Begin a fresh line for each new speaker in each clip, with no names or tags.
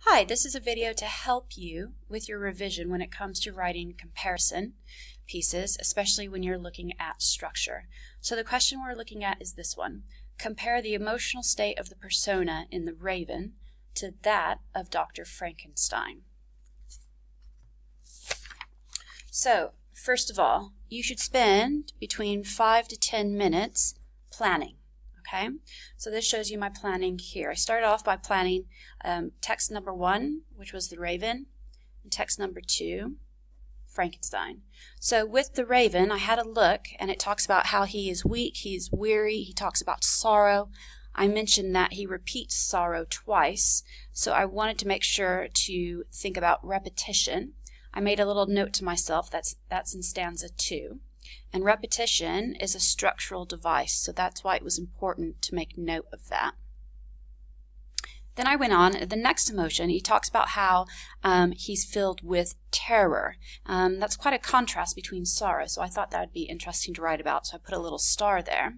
Hi, this is a video to help you with your revision when it comes to writing comparison pieces, especially when you're looking at structure. So the question we're looking at is this one. Compare the emotional state of the persona in The Raven to that of Dr. Frankenstein. So, first of all, you should spend between 5 to 10 minutes planning. Okay, so this shows you my planning here. I started off by planning text number 1, which was The Raven, and text number 2, Frankenstein. So with The Raven, I had a look, and it talks about how he is weak, he is weary, he talks about sorrow. I mentioned that he repeats sorrow twice, so I wanted to make sure to think about repetition. I made a little note to myself, that's in stanza 2. And repetition is a structural device, so that's why it was important to make note of that. Then I went on, the next emotion, he talks about how he's filled with terror. That's quite a contrast between sorrow, so I thought that would be interesting to write about, so I put a little star there.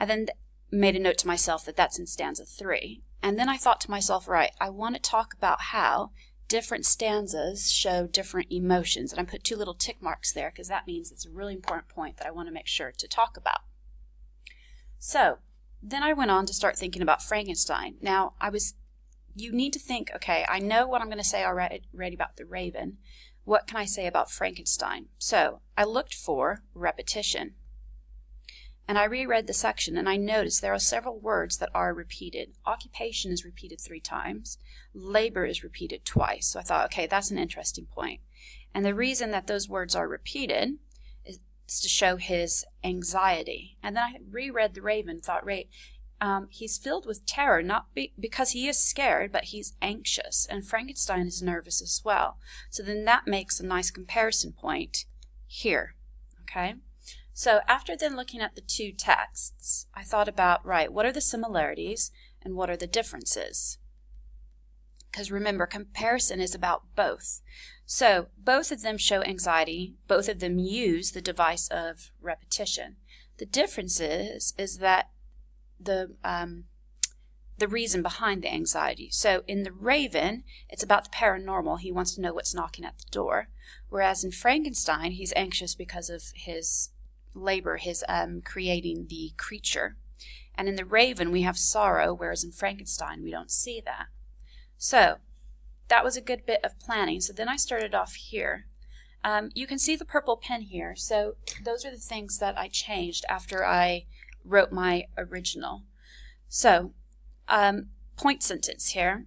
I then made a note to myself that that's in stanza 3. And then I thought to myself, right, I want to talk about how different stanzas show different emotions, and I put 2 little tick marks there because that means it's a really important point that I want to make sure to talk about. So then I went on to start thinking about Frankenstein. Now you need to think, okay, I know what I'm going to say already about The Raven. What can I say about Frankenstein? So I looked for repetition. And I reread the section, and I noticed there are several words that are repeated. Occupation is repeated 3 times. Labor is repeated twice. So I thought, okay, that's an interesting point. And the reason that those words are repeated is to show his anxiety. And then I reread The Raven, thought, he's filled with terror, not because he is scared, but he's anxious. And Frankenstein is nervous as well. So then that makes a nice comparison point here, okay? So after then looking at the 2 texts, I thought about, right, what are the similarities and what are the differences? Because remember, comparison is about both. So both of them show anxiety, both of them use the device of repetition. The difference is that the reason behind the anxiety. So in The Raven, it's about the paranormal. He wants to know what's knocking at the door. Whereas in Frankenstein, he's anxious because of his labor, his creating the creature. And in The Raven we have sorrow, whereas in Frankenstein we don't see that. So that was a good bit of planning. So then I started off here. You can see the purple pen here, so those are the things that I changed after I wrote my original. So point sentence here.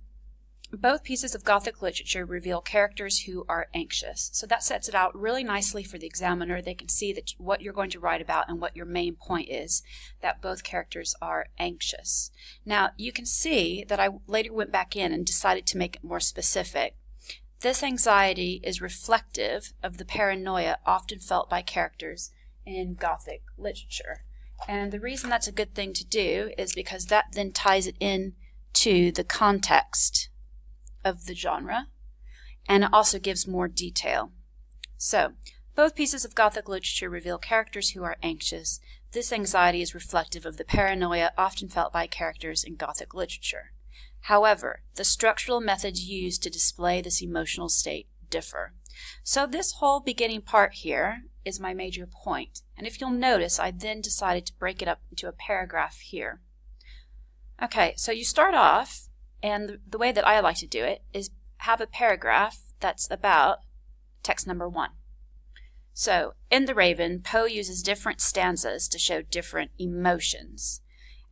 Both pieces of Gothic literature reveal characters who are anxious. So that sets it out really nicely for the examiner. They can see that what you're going to write about and what your main point is, that both characters are anxious. Now, you can see that I later went back in and decided to make it more specific. This anxiety is reflective of the paranoia often felt by characters in Gothic literature. And the reason that's a good thing to do is because that then ties it in to the context of the genre, and it also gives more detail. So, both pieces of Gothic literature reveal characters who are anxious. This anxiety is reflective of the paranoia often felt by characters in Gothic literature. However, the structural methods used to display this emotional state differ. So this whole beginning part here is my major point, and if you'll notice, I then decided to break it up into a paragraph here. Okay, so you start off, and the way that I like to do it is have a paragraph that's about text number 1. So, in The Raven, Poe uses different stanzas to show different emotions.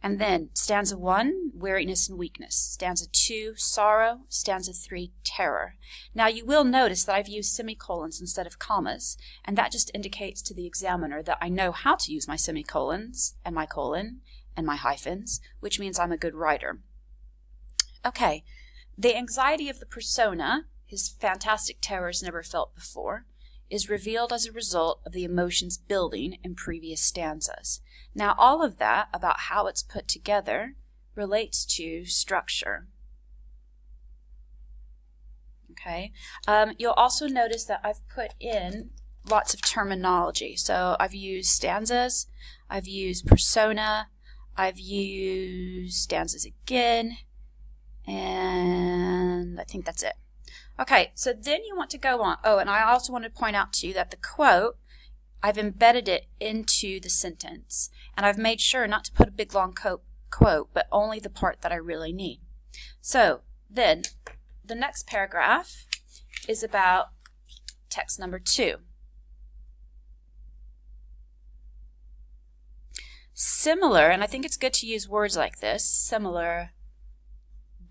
And then, stanza 1, weariness and weakness. Stanza 2, sorrow. Stanza 3, terror. Now, you will notice that I've used semicolons instead of commas, and that just indicates to the examiner that I know how to use my semicolons and my colon and my hyphens, which means I'm a good writer. Okay, the anxiety of the persona, his fantastic terrors never felt before, is revealed as a result of the emotions building in previous stanzas. Now, all of that about how it's put together relates to structure. Okay, you'll also notice that I've put in lots of terminology. So I've used stanzas, I've used persona, I've used stanzas again, and think that's it. Okay, so then you want to go on. Oh, and I also want to point out to you that the quote, I've embedded it into the sentence, and I've made sure not to put a big long quote, but only the part that I really need. So then the next paragraph is about text number 2. Similar, and I think it's good to use words like this, similar,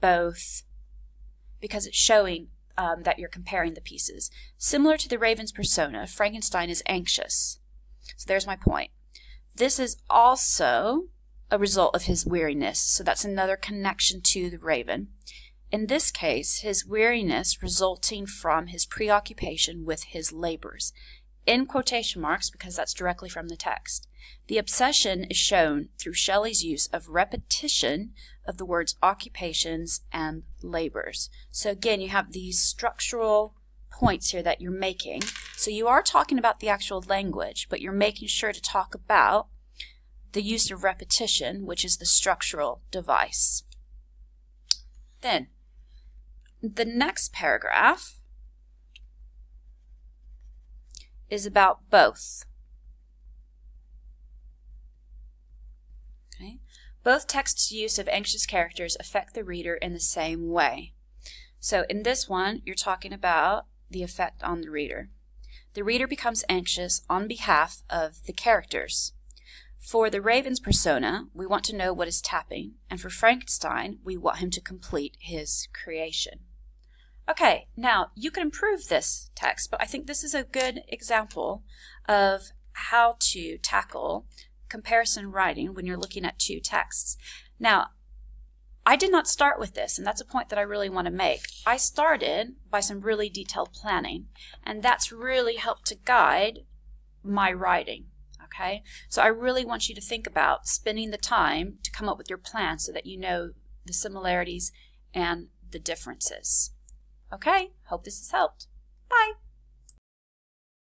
both, because it's showing that you're comparing the pieces. Similar to the Raven's persona, Frankenstein is anxious. So there's my point. This is also a result of his weariness, so that's another connection to the Raven. In this case, his weariness resulting from his preoccupation with his labors. In quotation marks, because that's directly from the text. The obsession is shown through Shelley's use of repetition of the words occupations and labors. So again, you have these structural points here that you're making. So you are talking about the actual language, but you're making sure to talk about the use of repetition, which is the structural device. Then, the next paragraph is about both. Okay. Both texts' use of anxious characters affect the reader in the same way. So in this one, you're talking about the effect on the reader. The reader becomes anxious on behalf of the characters. For the Raven's persona, we want to know what is tapping, and for Frankenstein, we want him to complete his creation. Okay, now you can improve this text, but I think this is a good example of how to tackle comparison writing when you're looking at 2 texts. Now, I did not start with this, and that's a point that I really want to make. I started by some really detailed planning, and that's really helped to guide my writing. Okay, so I really want you to think about spending the time to come up with your plan so that you know the similarities and the differences. Okay, hope this has helped. Bye.